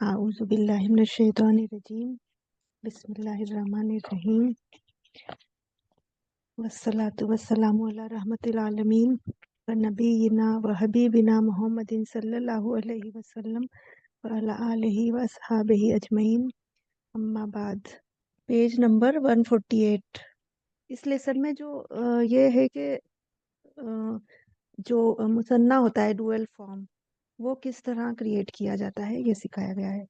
आऊज़ु बिल्लाहि मिनश शैतानिर रजीम। बिस्मिल्लाहिर रहमानिर रहीम। वस्सलातु वस्सलामु अला रहमतिल आलमीन व नबीना व हबीबिना मुहम्मदिन सल्लल्लाहु अलैहि वसल्लम व अला आलिहि व अस्हाबिहि अजमईन। अम्मा बाद। Page number 148। इस लेसन में जो ये है कि जो मुसन्ना होता है डुअल फॉर्म, वो किस तरह क्रिएट किया जाता है ये सिखाया गया है।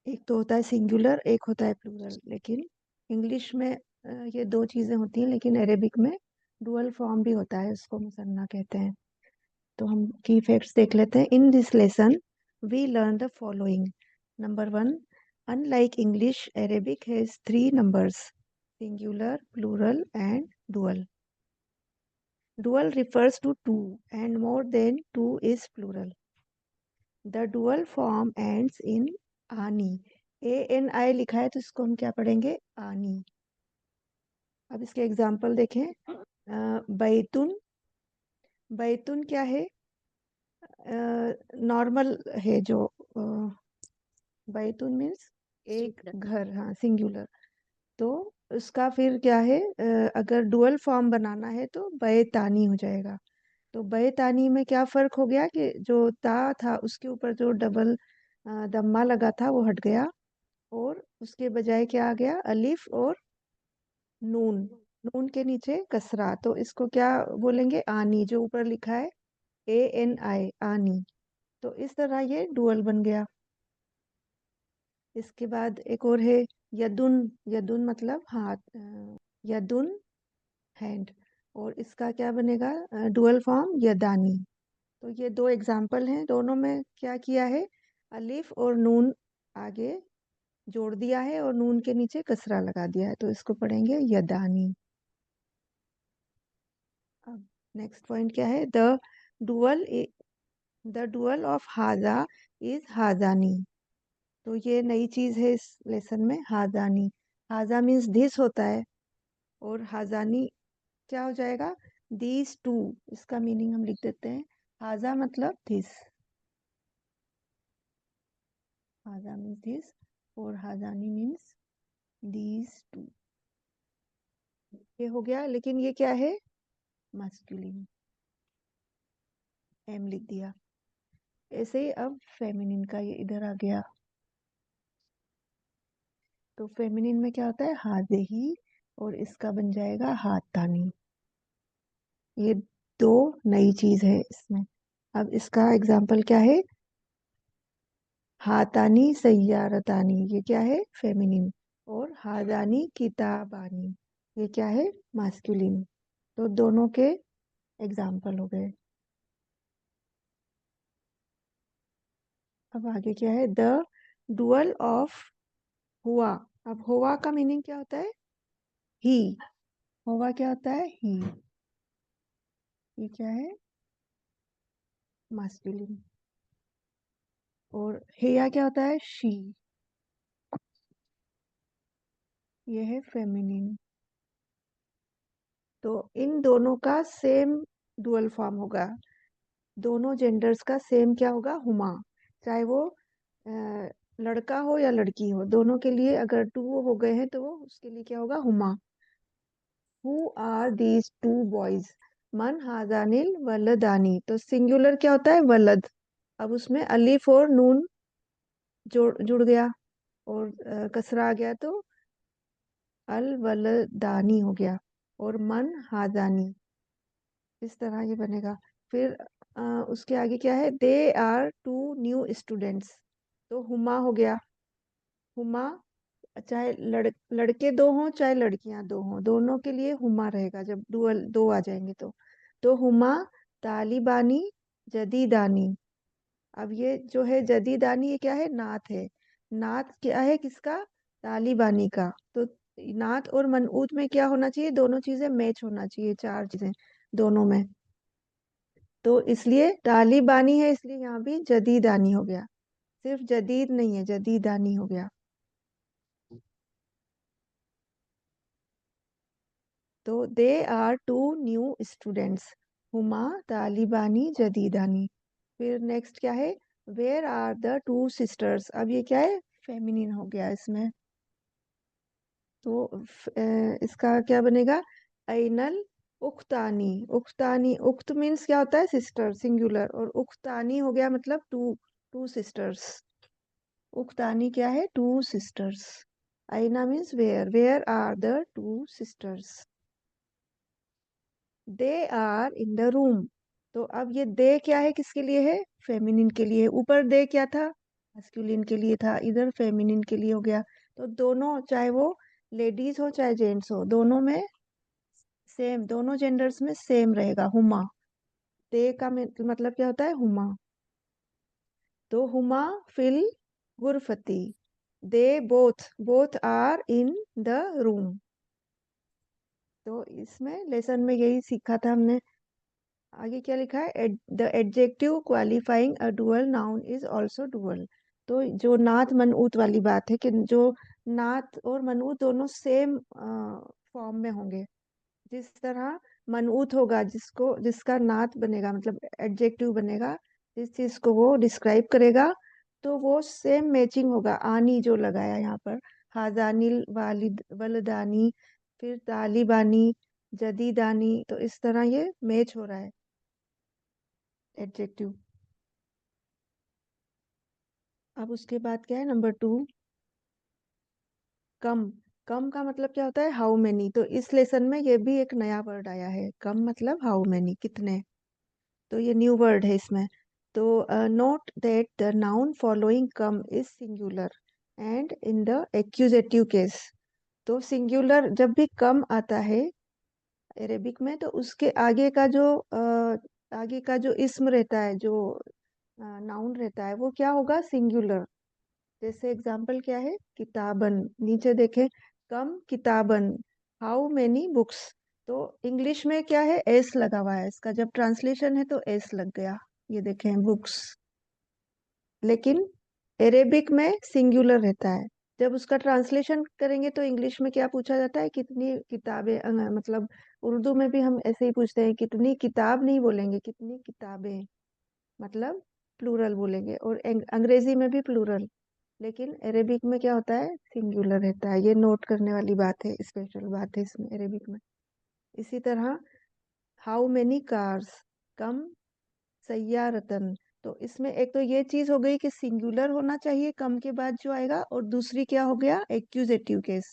एक तो होता है सिंगुलर, एक होता है प्लूरल। लेकिन इंग्लिश में ये दो चीजें होती हैं, लेकिन अरेबिक में डुअल फॉर्म भी होता है, उसको मुसन्ना कहते हैं। तो हम की फैक्ट्स देख लेते हैं। In this lesson we learn the following. Number 1, unlike English, Arabic has 3 numbers: singular, plural and dual. Dual refers to two, and more than two is plural. The dual form ends in ani. ANI लिखा है तो इसको हम क्या पढ़ेंगे? आनी। अब इसके एग्जाम्पल देखें। बैतुन। बैतुन क्या है? नॉर्मल है जो बैतुन मीन्स एक घर, हाँ सिंगुलर। तो उसका फिर क्या है? अगर डुअल फॉर्म बनाना है तो बैतानी हो जाएगा। तो बैतानी में क्या फर्क हो गया कि जो ता था उसके ऊपर जो डबल दम्मा लगा था वो हट गया, और उसके बजाय क्या आ गया? अलिफ और नून। नून के नीचे कसरा, तो इसको क्या बोलेंगे? आनी। जो ऊपर लिखा है ANI, आनी। तो इस तरह ये डुअल बन गया। इसके बाद एक और है यदुन। यदुन मतलब हाथ, यदुन हैंड। और इसका क्या बनेगा? डुअल फॉर्म यदानी। तो ये दो एग्जाम्पल हैं, दोनों में क्या किया है? अलिफ और नून आगे जोड़ दिया है और नून के नीचे कसरा लगा दिया है, तो इसको पढ़ेंगे यदानी। अब नेक्स्ट पॉइंट क्या है? डुअल द डुअल ऑफ हाजा इज हाजानी। तो ये नई चीज है इस लेसन में, हाजानी। हाजा मीन्स दिस होता है, और हाजानी क्या हो जाएगा? These two. इसका मीनिंग हम लिख देते हैं। हाजा मतलब दिस, हाजा मीन्स दिस, और हाजानी मीन्स दीज टू। ये हो गया, लेकिन ये क्या है? मास्कुलिन। एम लिख दिया। ऐसे ही अब फेमिनिन का ये इधर आ गया। तो फेमिनिन में क्या होता है? हाजेही, और इसका बन जाएगा हाथानी। ये दो नई चीज है इसमें। अब इसका एग्जाम्पल क्या है? हाथानी सय्यारतानी, ये क्या है? फेमिनिन। और हादानी किताबानी, ये क्या है? मास्कुलिन। तो दोनों के एग्जाम्पल हो गए। अब आगे क्या है? द डुअल ऑफ हुआ। अब हुआ का मीनिंग क्या होता है? ही। हुआ क्या होता है? ही। ये क्या है? मास्कुलिन। और हेया क्या होता है? शी। ये है फेमिनिन। तो इन दोनों का सेम डुअल फॉर्म होगा। दोनों जेंडर्स का सेम क्या होगा? हुमा। चाहे वो लड़का हो या लड़की हो, दोनों के लिए अगर टू हो गए हैं तो वो उसके लिए क्या होगा? हुमा। Who are these two boys? मन हाजानिल वलदानी। तो सिंगुलर क्या होता है? वलद। अब उसमें अलिफ और नून जुड़ गया, और कसरा आ गया, तो अल वलदानी हो गया। और मन हाजानी, इस तरह ये बनेगा। फिर उसके आगे क्या है? They are two new students. तो हुमा हो गया। हुमा, चाहे लड़के दो हों चाहे लड़कियां दो हों, दोनों के लिए हुमा रहेगा जब डुअल दो आ जाएंगे तो हुमा तालिबानी जदीदानी। अब ये जो है जदीदानी, ये क्या है? नात है। नात क्या है किसका? तालिबानी का। तो नात और मनऊत में क्या होना चाहिए? दोनों चीजें मैच होना चाहिए, चार चीजें दोनों में। तो इसलिए तालिबानी है, इसलिए यहाँ भी जदीदानी हो गया। सिर्फ जदीद नहीं है, जदीदानी हो गया। तो they are two new students. हुमा तालिबानी जदीदानी। फिर नेक्स्ट क्या है? Where are the two sisters, अब ये क्या है, फेमिनिन हो गया इसमें। तो इसका क्या बनेगा, ऐनल उख्तानी। उख्तानी, उख्त मीन्स क्या होता है, सिस्टर, सिंगुलर, और उख्तानी हो गया मतलब टू, टू सिस्टर्स। उख्तानी क्या है, टू सिस्टर्स। आईना means where, where are the two sisters. They are in the room. तो अब ये दे क्या है, किसके लिए है, फेमिनिन के लिए। ऊपर दे क्या था, मैस्कुलिन के लिए था, इधर फेमिनिन के लिए हो गया। तो दोनों, चाहे वो लेडीज हो चाहे जेंट्स हो, दोनों में सेम, दोनों जेंडर्स में सेम रहेगा, हुमा। दे का मतलब क्या होता है, हुमा। तो हुमा फिल गुरफती, they both, both are in the room. तो इसमें लेसन में यही सीखा था हमने। आगे क्या लिखा है, the adjective qualifying a dual noun is also dual. तो जो नात मनऊत वाली बात है कि जो नात और मनऊत दोनों सेम फॉर्म में होंगे। जिस तरह मनऊत होगा, जिसको, जिसका नात बनेगा, मतलब एडजेक्टिव बनेगा, जिस चीज को वो डिस्क्राइब करेगा, तो वो सेम मैचिंग होगा। आनी जो लगाया यहाँ पर, हाजानिल वालिद वलदानी, फिर तालिबानी, जदीदानी, तो इस तरह ये मैच हो रहा है एडजेक्टिव। अब उसके बाद क्या है, नंबर 2, कम। कम का मतलब क्या होता है, हाउ मेनी। तो इस लेसन में ये भी एक नया वर्ड आया है, कम मतलब हाउ मेनी, कितने। तो ये न्यू वर्ड है इसमें। तो note that the noun following come is singular and in the accusative case. तो सिंगुलर जब भी कम आता है अरेबिक में, तो उसके आगे का जो इस्म रहता है, जो नाउन रहता है, वो क्या होगा, सिंगुलर। जैसे एग्जाम्पल क्या है, किताबन, नीचे देखें, कम किताबन, हाउ मेनी बुक्स। तो इंग्लिश में क्या है, एस लगा हुआ है, इसका जब ट्रांसलेशन है तो एस लग गया, ये देखें, बुक्स। लेकिन अरेबिक में सिंगुलर रहता है। जब उसका ट्रांसलेशन करेंगे तो इंग्लिश में क्या पूछा जाता है, कितनी किताबें, मतलब उर्दू में भी हम ऐसे ही पूछते हैं, कितनी किताब नहीं बोलेंगे, कितनी किताबें, मतलब प्लूरल बोलेंगे। और अंग्रेजी में भी प्लूरल। लेकिन अरेबिक में क्या होता है, सिंगुलर रहता है। ये नोट करने वाली बात है, स्पेशल बात है इसमें अरेबिक में। इसी तरह हाउ मेनी कार्स, कम सय्यारतन। तो इसमें एक तो ये चीज हो गई कि सिंगुलर होना चाहिए कम के बाद जो आएगा, और दूसरी क्या हो गया, एक्यूजेटिव केस।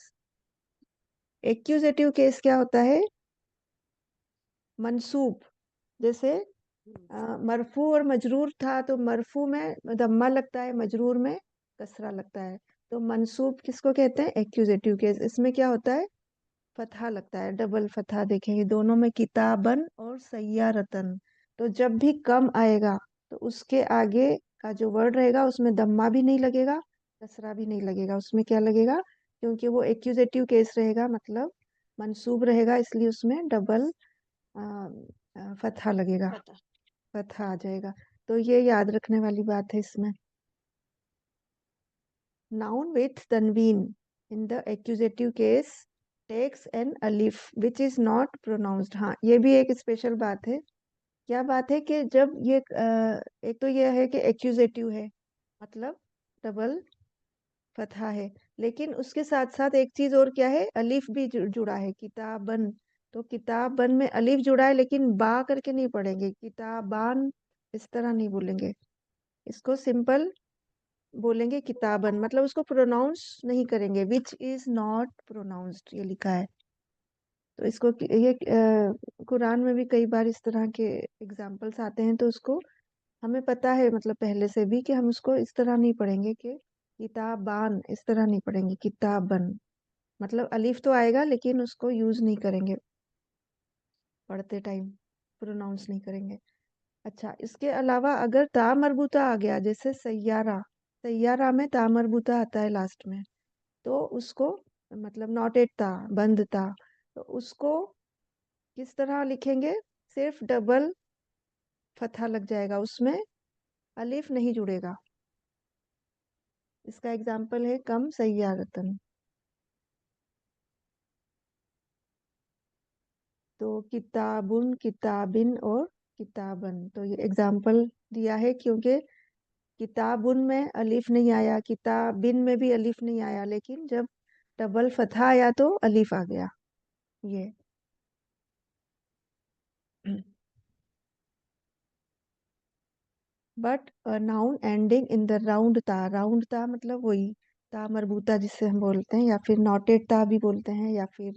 एक्यूजेटिव केस क्या होता है, मंसूब। जैसे मरफू और मजरूर था, तो मरफू में दम्मा लगता है, मजरूर में कसरा लगता है। तो मंसूब किसको कहते हैं, एक्यूजेटिव केस। इसमें क्या होता है, फतहा लगता है, डबल फतहा देखेंगे दोनों में, किताबन और सय्यारतन। तो जब भी कम आएगा, तो उसके आगे का जो वर्ड रहेगा उसमें दम्मा भी नहीं लगेगा, कसरा भी नहीं लगेगा। उसमें क्या लगेगा, क्योंकि वो एक्यूजेटिव केस रहेगा, मतलब मंसूब रहेगा, इसलिए उसमें डबल फतहा लगेगा, फतहा आ जाएगा। तो ये याद रखने वाली बात है इसमें। नाउन विथ तनवीन in the accusative case takes an अलिफ विच इज नॉट प्रोनाउंस्ड। हाँ, ये भी एक स्पेशल बात है। क्या बात है कि जब ये एक तो ये है कि एक्यूजेटिव है, मतलब डबल फतहा है, लेकिन उसके साथ साथ एक चीज और क्या है, अलिफ भी जुड़ा है, किताबन। तो किताबन में अलिफ जुड़ा है, लेकिन बा करके नहीं पढ़ेंगे, किताबान इस तरह नहीं बोलेंगे। इसको सिंपल बोलेंगे किताबन, मतलब उसको प्रोनाउंस नहीं करेंगे, विच इज नॉट प्रोनाउंस्ड, ये लिखा है। तो इसको ये कुरान में भी कई बार इस तरह के एग्जाम्पल्स आते हैं, तो उसको हमें पता है, मतलब पहले से भी, कि हम उसको इस तरह नहीं पढ़ेंगे कि किताबान, इस तरह नहीं पढ़ेंगे, किताबन। मतलब अलीफ तो आएगा, लेकिन उसको यूज नहीं करेंगे पढ़ते टाइम, प्रोनाउंस नहीं करेंगे। अच्छा, इसके अलावा अगर ता मरबूता आ गया, जैसे सैयारा, सैयारा में ता मरबूता आता है लास्ट में, तो उसको, मतलब नॉट एट ता, बंद ता, तो उसको किस तरह लिखेंगे, सिर्फ डबल फतहा लग जाएगा, उसमें अलिफ नहीं जुड़ेगा। इसका एग्जाम्पल है कम सय्यारतन। तो किताबुन, किताबिन और किताबन, तो ये एग्जाम्पल दिया है, क्योंकि किताबुन में अलिफ नहीं आया, किताबिन में भी अलिफ नहीं आया, लेकिन जब डबल फतहा आया तो अलिफ आ गया। ये but noun ending in the round ता मतलब वही ता मरबूता जिससे हम बोलते हैं, या फिर नॉटेड ता भी बोलते हैं, या फिर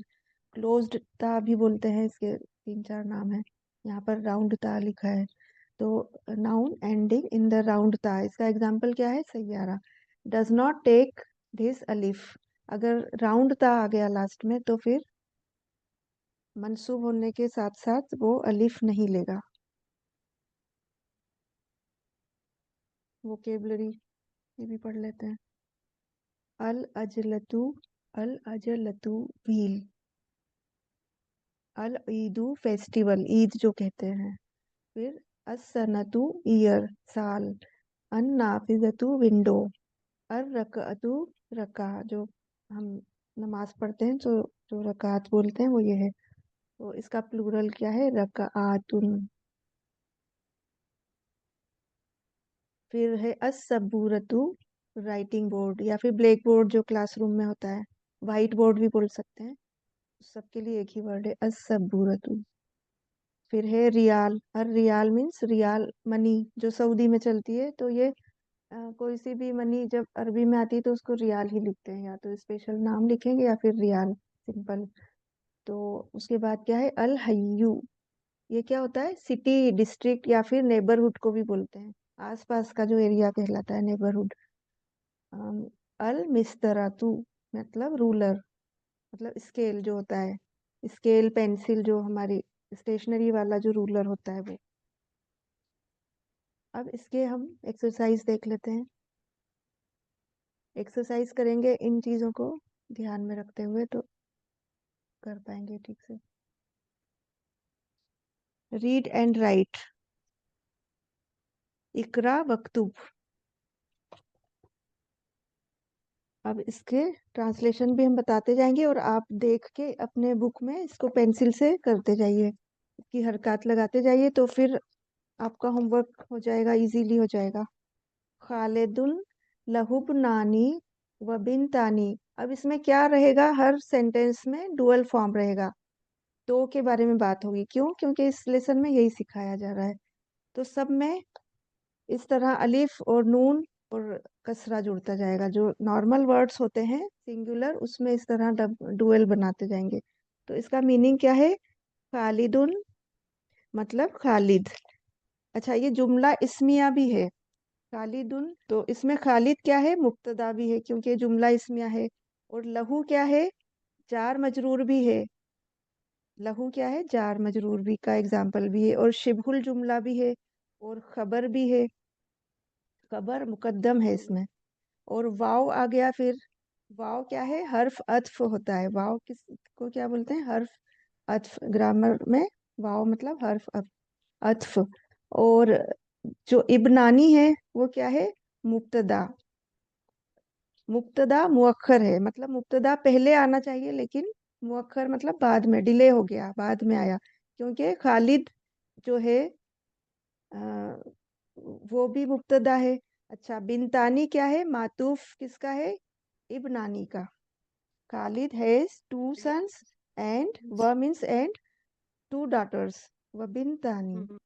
क्लोज्ड ता भी बोलते हैं। इसके तीन चार नाम है। यहाँ पर राउंड ता लिखा है। तो noun ending in the round ता, इसका एग्जाम्पल क्या है? सैयारा। डज नॉट टेक दिस अलिफ। अगर राउंड ता आ गया लास्ट में तो फिर मंसूब होने के साथ साथ वो अलिफ नहीं लेगा। वोकेबलरी ये भी पढ़ लेते हैं। अल अजलतु, अल अजलतु व्हील। अल ईदु फेस्टिवल, ईद जो कहते हैं। फिर असनतु ईयर, साल। अन नाफिजतु विंडो। अर रकअतु रका, जो हम नमाज पढ़ते हैं तो जो रकात बोलते हैं वो ये है। तो इसका प्लूरल क्या है? रकाआतुन। फिर है असबूरतु, राइटिंग बोर्ड या फिर ब्लैक बोर्ड जो क्लासरूम में होता है। वाइट बोर्ड भी बोल सकते हैं। सबके लिए एक ही वर्ड है, असबूरतु। फिर है रियाल। और रियाल मीन्स रियाल मनी जो सऊदी में चलती है। तो ये कोई सी भी मनी जब अरबी में आती है तो उसको रियाल ही लिखते हैं, या तो स्पेशल नाम लिखेंगे या फिर रियाल सिंपल। तो उसके बाद क्या है? अल हय्यू। ये क्या होता है? सिटी, डिस्ट्रिक्ट या फिर नेबरहुड को भी बोलते हैं। आसपास का जो एरिया कहलाता है नेबरहुड। अल मिस्तरातू मतलब रूलर, मतलब स्केल जो होता है। स्केल पेंसिल जो हमारी स्टेशनरी वाला जो रूलर होता है वो। अब इसके हम एक्सरसाइज देख लेते हैं। एक्सरसाइज करेंगे इन चीजों को ध्यान में रखते हुए तो कर पाएंगे ठीक से। Read and write. इकरा वक्तुब। अब इसके ट्रांसलेशन भी हम बताते जाएंगे और आप देख के अपने बुक में इसको पेंसिल से करते जाइए, इसकी हरकत लगाते जाइए, तो फिर आपका होमवर्क हो जाएगा, इजीली हो जाएगा। खालिदुल लहुब नानी व बिन तानी। अब इसमें क्या रहेगा? हर सेंटेंस में डुअल फॉर्म रहेगा। दो के बारे में बात होगी। क्यों? क्योंकि इस लेसन में यही सिखाया जा रहा है। तो सब में इस तरह अलिफ और नून और कसरा जुड़ता जाएगा। जो नॉर्मल वर्ड्स होते हैं सिंगुलर, उसमें इस तरह डुअल बनाते जाएंगे। तो इसका मीनिंग क्या है? खालिदुन मतलब खालिद। अच्छा, ये जुमला इस्मिया भी है। खालिदुन, तो इसमें खालिद क्या है? मुब्तदा भी है क्योंकि ये जुमला इस्मिया है। और लहू क्या है? जार मजरूर भी है। लहू क्या है? जार मजरूर भी का एग्जाम्पल भी है। और शिबहुल जुमला भी है। और खबर भी है। खबर मुकद्दम है इसमें। और वाव आ गया फिर। वाव क्या है? हर्फ अत्फ होता है। वाव किसको क्या बोलते हैं? हर्फ अत्फ। ग्रामर में वाव मतलब हर्फ अत्फ। और जो इब्नानी है वो क्या है? मुब्तदा। मुब्तदा मुअक्खर है, मतलब मुब्तदा पहले आना चाहिए लेकिन मुअक्खर मतलब बाद में, डिले हो गया, बाद में आया। क्योंकि खालिद जो है अ, वो भी मुब्तदा है। अच्छा, बिनतानी क्या है? मातूफ किसका है? इब्नानी का। Khalid has two sons and व मीन्स एंड टू डॉटर्स व बिनतानी।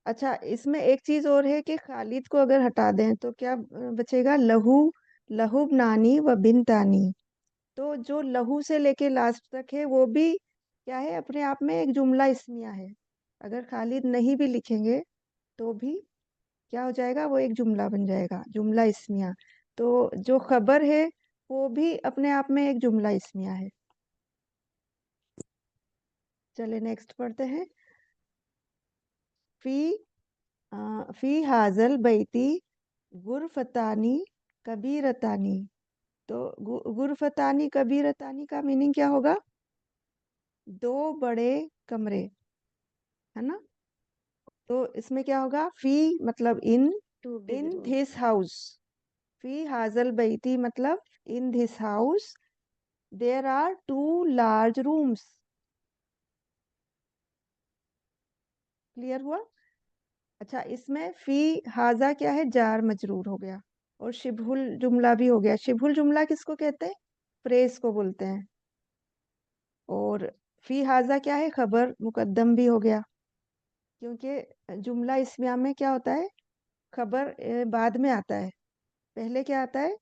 अच्छा, इसमें एक चीज और है कि खालिद को अगर हटा दें तो क्या बचेगा? लहू, लहुब नानी व बिनतानी। तो जो लहू से लेके लास्ट तक है वो भी क्या है? अपने आप में एक जुमला इस्मिया है। अगर खालिद नहीं भी लिखेंगे तो भी क्या हो जाएगा? वो एक जुमला बन जाएगा, जुमला इस्मिया। तो जो खबर है वो भी अपने आप में एक जुमला इस्मिया है। चले नेक्स्ट पढ़ते हैं। फी फी हाजल बैती गुरफतानी कबीरतानी। तो गुरफतानी कबीरतानी का मीनिंग क्या होगा? दो बड़े कमरे, है ना? तो इसमें क्या होगा? फी मतलब इन, इन दिस हाउस। फी हाजल बैती मतलब in this house there are two large rooms. Clear हुआ? अच्छा, इसमें फी हाजा क्या है, जार मजरूर हो गया, और शिबहुल जुमला भी हो गया। शिबहुल जुमला किसको कहते हैं, फ्रेज को बोलते हैं। और फी हाजा क्या है, खबर मुकद्दम भी हो गया, क्योंकि जुमला इस्मिया में क्या होता है, खबर बाद में आता है, पहले क्या आता है,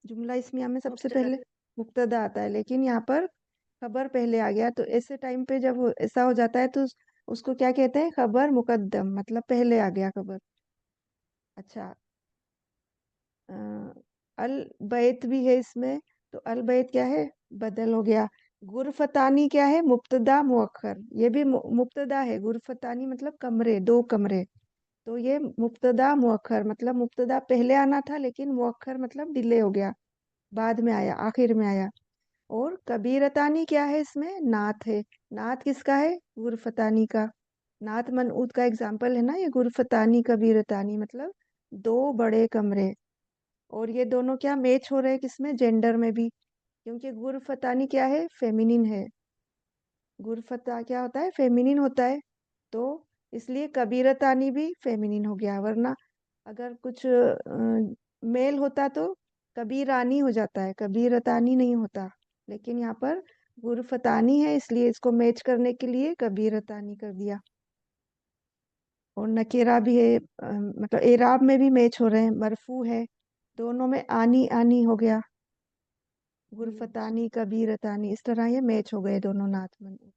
जुमला इस्मिया में सबसे मुब्तदा। पहले मुब्तदा आता है, लेकिन यहाँ पर खबर पहले आ गया। तो ऐसे टाइम पे जब ऐसा हो जाता है तो उसको क्या कहते हैं, खबर मुकद्दम, मतलब पहले आ गया खबर। अच्छा, अ, अल बैत भी है इसमें, तो अल बैत क्या है, बदल हो गया। गुरफतानी क्या है, मुब्तदा मुअक्खर, ये भी मुब्तदा है। गुरफतानी मतलब कमरे, दो कमरे। तो ये मुब्तदा मुअक्खर, मतलब मुब्तदा पहले आना था, लेकिन मुअक्खर मतलब डिले हो गया, बाद में आया, आखिर में आया। और कबीरतानी क्या है, इसमें नात है। नात किसका है, गुरफतानी का। नात मनऊत का एग्जाम्पल है ना ये, गुरफतानी कबीरतानी, मतलब दो बड़े कमरे। और ये दोनों क्या मैच हो रहे हैं, किसमें, जेंडर में भी, क्योंकि गुरफतानी क्या है, फेमिनिन है। गुरफता क्या होता है, फेमिनिन होता है। तो इसलिए कबीरतानी भी फेमिनिन हो गया, वरना अगर कुछ मेल होता तो कबीरानी हो जाता है, कबीरतानी नहीं होता। लेकिन यहाँ पर गुरफतानी है, इसलिए इसको मैच करने के लिए कबीरतानी कर दिया। और नकेरा भी है, मतलब एराब में भी मैच हो रहे हैं, मरफू है, दोनों में आनी आनी हो गया, गुरफतानी कबीरतानी, इस तरह ये मैच हो गए दोनों, नात मनऊत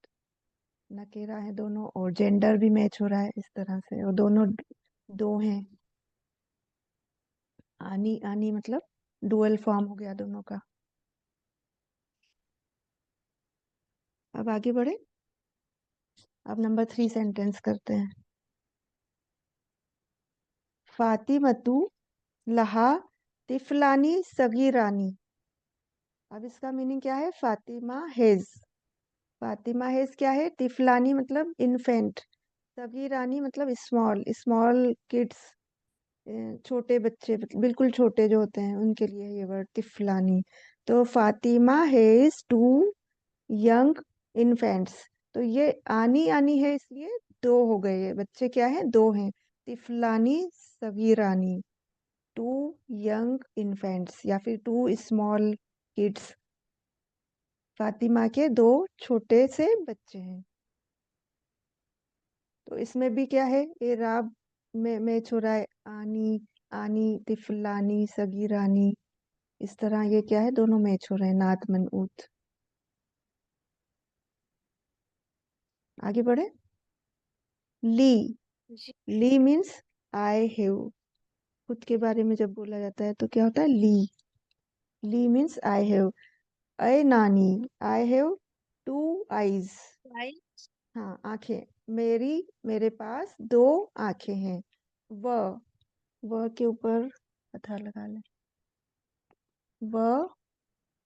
नकेरा है दोनों, और जेंडर भी मैच हो रहा है इस तरह से, और दोनों दो हैं। आनी आनी मतलब डुअल फॉर्म हो गया दोनों का। अब आगे बढ़े, अब नंबर 3 सेंटेंस करते हैं। फातिमतु लहा तिफलानी सगीरानी। अब इसका मीनिंग क्या है, फातिमा हेज, फातिमा हेज क्या है, तिफलानी मतलब इन्फेंट, सगीरानी मतलब स्मॉल, स्मॉल किड्स, छोटे बच्चे, बिल्कुल छोटे जो होते हैं उनके लिए ये वर्ड तिफलानी। तो Fatima has two young infants. तो ये आनी आनी है, इसलिए दो हो गए, ये बच्चे क्या हैं, दो हैं। तिफलानी सगीरानी, टू यंग इन्फेंट्स या फिर टू स्मॉल किड्स, फातिमा के दो छोटे से बच्चे हैं। तो इसमें भी क्या है, एराब में मैच हो रहा है, आनी आनी तिफलानी सगीरानी, इस तरह ये क्या है, दोनों मैच हो रहे हैं, नात मनऊत। आगे बढ़े। ली, जी। ली मीन्स आई हैव, खुद के बारे में जब बोला जाता है तो क्या होता है, ली। ली मीन्स आई हैव। अय नानी, आई हैव टू आईज, आई। हाँ आंखें, मेरी, मेरे पास दो आंखें हैं। वह के ऊपर पता लगा ले, वह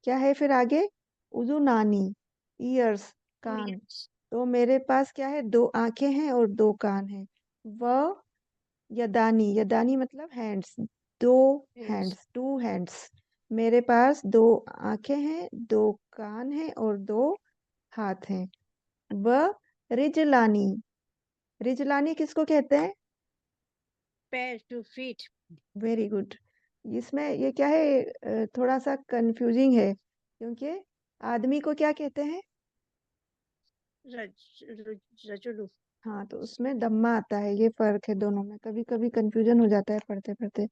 क्या है, फिर आगे उजू नानी, ईयर्स, कान। यस। तो मेरे पास क्या है, दो आंखें हैं और दो कान हैं। वह यदानी, यदानी मतलब हैंड्स, दो यस। Hands, to hands. मेरे पास दो आंखें हैं, दो कान हैं और दो हाथ हैं। वह रिजलानी, रिजलानी किसको कहते हैं, पैर, टू फीट। Very good. इसमें ये क्या है, थोड़ा सा कंफ्यूजिंग है, क्योंकि आदमी को क्या कहते हैं, रजुलू। हाँ, तो उसमें दम्मा आता है, ये फर्क है दोनों में, कभी कभी कंफ्यूजन हो जाता है पढ़ते पढ़ते।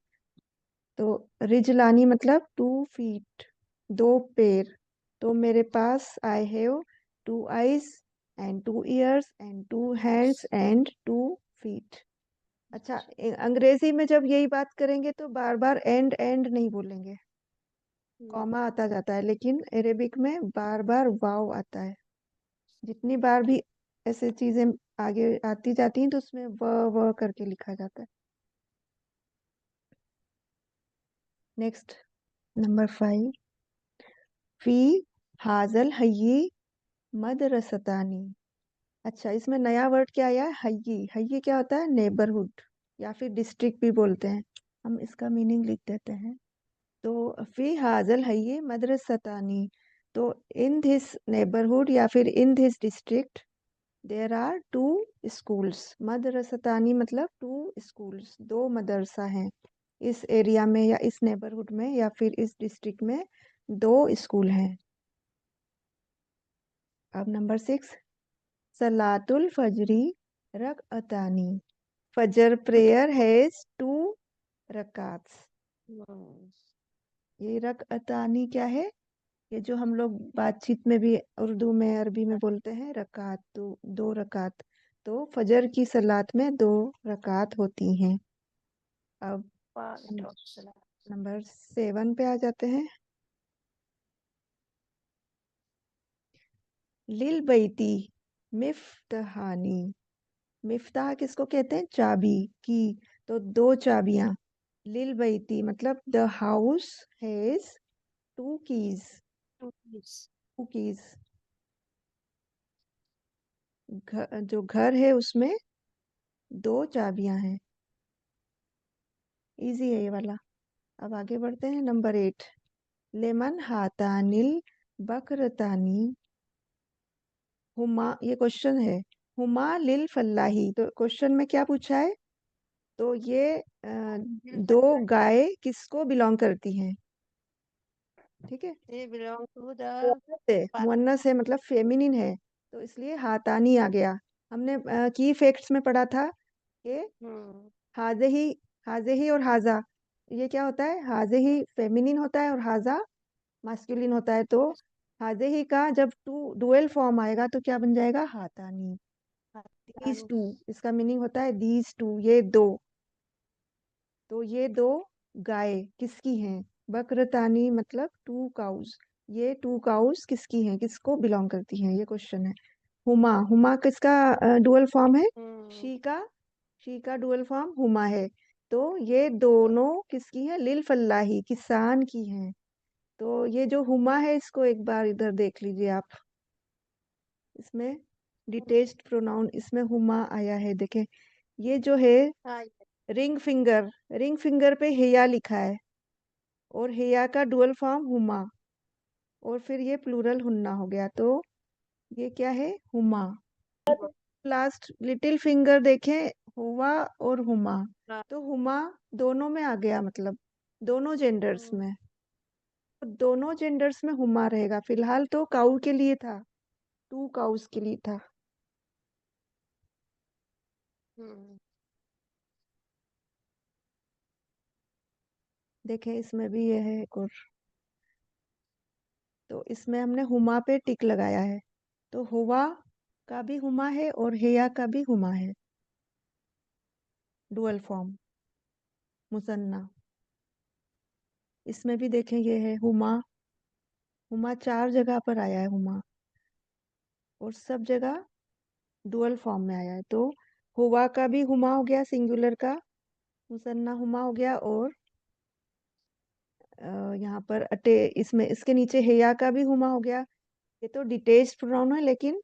तो रिजलानी मतलब 2 फीट, दो पैर। तो मेरे पास I have 2 eyes and 2 ears and 2 hands and 2 feet. अच्छा, अंग्रेजी में जब यही बात करेंगे तो बार बार एंड एंड नहीं बोलेंगे, कॉमा आता जाता है, लेकिन अरेबिक में बार बार वाव आता है। जितनी बार भी ऐसे चीजें आगे आती जाती हैं तो उसमें व करके लिखा जाता है। नेक्स्ट, नंबर 5, फी हाजल हयी मदरसतानी। अच्छा, इसमें नया वर्ड क्या आया है, हयी। हयी क्या होता है, नेबरहुड या फिर डिस्ट्रिक्ट भी बोलते हैं। हम इसका मीनिंग लिख देते हैं। तो फी हाजल हयी मदरसतानी, तो इन दिस नेबरहुड या फिर in this district there are 2 schools. मदरसतानी मतलब 2 स्कूल्स, 2 मदरसा हैं इस एरिया में या इस नेबरहुड में या फिर इस डिस्ट्रिक्ट में 2 स्कूल हैं। अब नंबर 6, सलातुल फजरी रकअतानी। फजर प्रेयर हैज 2 रकात्स। Hmm. ये रकअतानी क्या है? ये जो हम लोग बातचीत में भी उर्दू में अरबी में बोलते हैं रकात, तो 2 रकात। तो फजर की सलात में 2 रकात होती हैं। अब Part of salah. नंबर 7 पे आ जाते हैं। लिल बैती मिफ्तहानी। मिफ्ताह किसको कहते हैं? चाबी की। तो 2 चाबियां। लिल बैती मतलब the house has 2 keys. Two keys. 2 keys. जो घर है उसमें 2 चाबियां हैं। इजी है ये वाला। अब आगे बढ़ते हैं। नंबर 8, लेमन हातानिल बकरतानी हुमा। ये क्वेश्चन है। हुमा लिल फल्लाही। तो क्वेश्चन में क्या पूछा है? तो ये दो गाय किसको बिलोंग करती हैं? ठीक है। They belong to the मुअन्नस है, part. मुअन्नस है मतलब फेमिनिन है, तो इसलिए हातानी आ गया। हमने की फैक्ट्स में पढ़ा था कि Hmm. हाजे ही, हाजे ही और हाजा, ये क्या होता है? हाजे ही फेमिनिन होता है और हाजा मास्कुलिन होता है। तो हाजे ही का जब डुअल फॉर्म आएगा तो क्या बन जाएगा? हातानी। These Patani. टू, इसका मीनिंग होता है दीज टू, ये दो। तो ये 2 गाय किसकी हैं? बकरतानी मतलब 2 काउज। ये 2 काउज किसकी हैं, किसको बिलोंग करती हैं? ये क्वेश्चन है। हुमा, हुमा किसका डुअल फॉर्म है? Hmm. शी का, शी का डुअल फॉर्म हुमा है। तो ये दोनों किसकी हैं? लिल फल्लाही, किसान की हैं। तो ये जो हुमा है इसको एक बार इधर देख लीजिए आप। इसमें डिटेच्ड प्रोनाउन इसमें हुमा आया है, देखें। ये जो है Ah, ring finger, ring finger पे हेया लिखा है और हेया का डुअल फॉर्म हुमा, और फिर ये प्लूरल हुन्ना हो गया। तो ये क्या है? Huma. yeah. Last little finger देखें, हुआ और हुमा। Ah, तो हुमा दोनों में आ गया, मतलब दोनों जेंडर्स hmm. में। तो दोनों जेंडर्स में हुमा रहेगा। फिलहाल तो काउ के लिए था, 2 काउस के लिए था। Hmm. देखें इसमें भी ये है एक और। तो इसमें हमने हुमा पे टिक लगाया है। तो हुआ का भी हुमा है और हेया का भी हुमा है, डुअल फॉर्म, मुसन्ना। इसमें भी देखें ये है हुमा। हुमा 4 जगह पर आया है हुमा, और सब जगह डुअल फॉर्म में आया है। तो हुआ का भी हुमा हो गया, सिंगुलर का मुसन्ना हुमा हो गया। और यहाँ पर अटे, इसमें इसके नीचे हेया का भी हुमा हो गया। ये तो डिटेच्ड प्रोनाउन है, लेकिन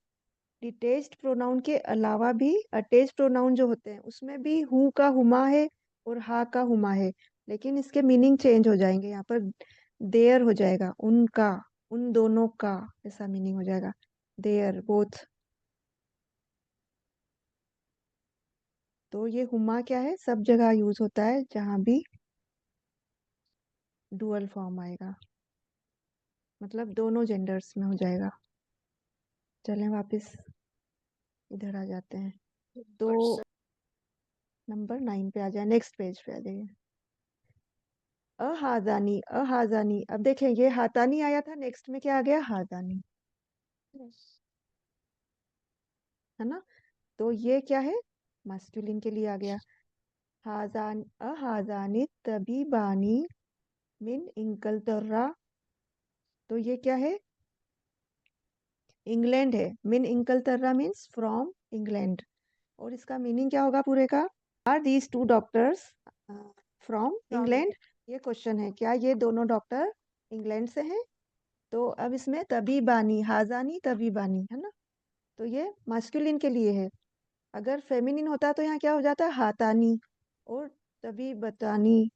डिटेच्ड प्रोनाउन के अलावा भी अटैच्ड प्रोनाउन जो होते हैं उसमें भी हु का हुमा है और हा का हुमा है, लेकिन इसके मीनिंग चेंज हो जाएंगे। यहाँ पर देयर हो जाएगा, उनका, उन दोनों का, ऐसा मीनिंग हो जाएगा। There both. तो ये हुमा क्या है? सब जगह यूज होता है जहां भी डुअल फॉर्म आएगा, मतलब दोनों जेंडर्स में हो जाएगा। चलें वापस इधर आ जाते हैं। तो Person. नंबर 9 पे आ जाए, नेक्स्ट पेज पे आ जाइए। अहाजानी, अहाजानी। अब देखें ये हातानी आया था, नेक्स्ट में क्या आ गया? हाजानी, Yes. है ना? तो ये क्या है? मास्कुलिन के लिए आ गया। हाजान, अहाजानी तबीबानी मिन इंकलतर्रा। तो ये क्या है? इंग्लैंड है। मिन इंकलतर्रा मीन्स फ्रॉम इंग्लैंड। और इसका मीनिंग क्या होगा पूरे का? Are these 2 doctors from From England? England. ये क्वेश्चन है, क्या ये दोनों डॉक्टर इंग्लैंड से हैं? तो अब इसमें तबीबानी, हाजानी तबीबानी, है ना? तो ये मास्कुलिन के लिए है। अगर फेमिनिन होता तो यहाँ क्या हो जाता? हातानी और तबीबतानी,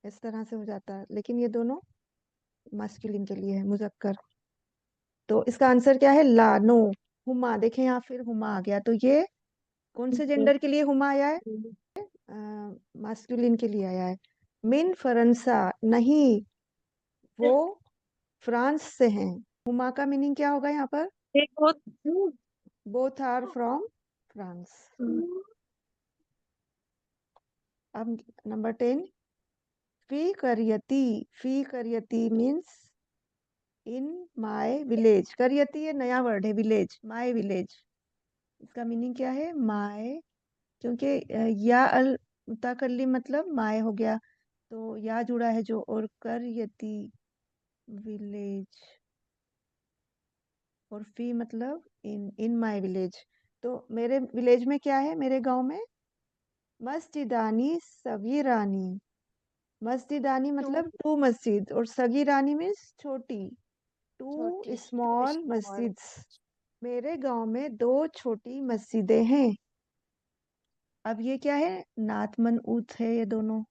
इस तरह से हो जाता। लेकिन ये दोनों मास्कुलिन के लिए है, मुजक्कर। तो इसका आंसर क्या है? ला, नो। हुमा, देखें यहाँ फिर हुमा आ गया, तो ये कौन से जेंडर के लिए हुमा आया है? मास्कुलिन के लिए आया है। मिन फरंसा, नहीं, वो फ्रांस से हैं। हुमा का मीनिंग क्या होगा यहाँ पर? एक बहुत बोथ आर फ्रॉम फ्रांस। अब नंबर 10, फी करियती मीन्स इन माय विलेज। करियती ये नया वर्ड है, विलेज, माय विलेज। इसका मीनिंग क्या है? माय, क्योंकि या अल मुताकल्लिम मतलब माय हो गया, तो या जुड़ा है जो, और करियती विलेज, और फी मतलब इन माय विलेज। तो मेरे विलेज में क्या है? मेरे गांव में मस्जिदानी सगीरानी। मस्जिदानी टू मतलब टू मस्जिद, और सगीरानी मीन्स छोटी, टू छोटी टू स्मॉल स्मॉल मस्जिद्स। मेरे गांव में 2 छोटी मस्जिदें हैं। अब ये क्या है? नात मनऊत है ये दोनों,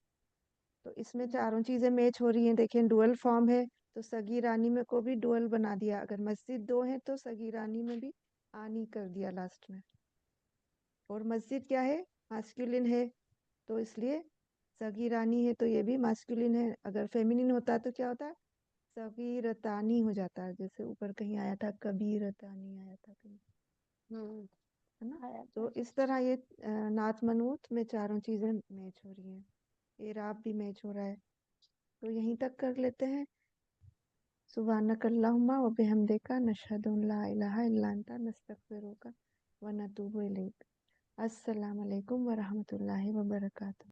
तो इसमें चारों चीजें मैच हो रही हैं। देखें, डुअल फॉर्म है, तो सगी रानी में को भी डुअल बना दिया। अगर मस्जिद 2 है तो सगी रानी में भी आनी कर दिया लास्ट में। और मस्जिद क्या है? मास्कुलिन है, तो इसलिए सगी रानी है, तो ये भी मास्कुलिन है। अगर फेमिनिन होता तो क्या होता? सगीरतानी हो जाता, जैसे ऊपर कहीं आया था, कबीरतानी आया था कहीं, है ना? आया तो था। इस तरह ये नात मनूत में चारों चीजें मैच हो रही हैं, एराब भी मैच हो रहा है। तो यहीं तक कर लेते हैं। सुब्हानकल्लाहुम्मा व बिहम्दिका नशहदु अन ला इलाहा इल्ला अंता नस्तगफिरुका व नतूबु इलैक। अस्सलाम वालेकुम व रहमतुल्लाहि व बरकातुहू।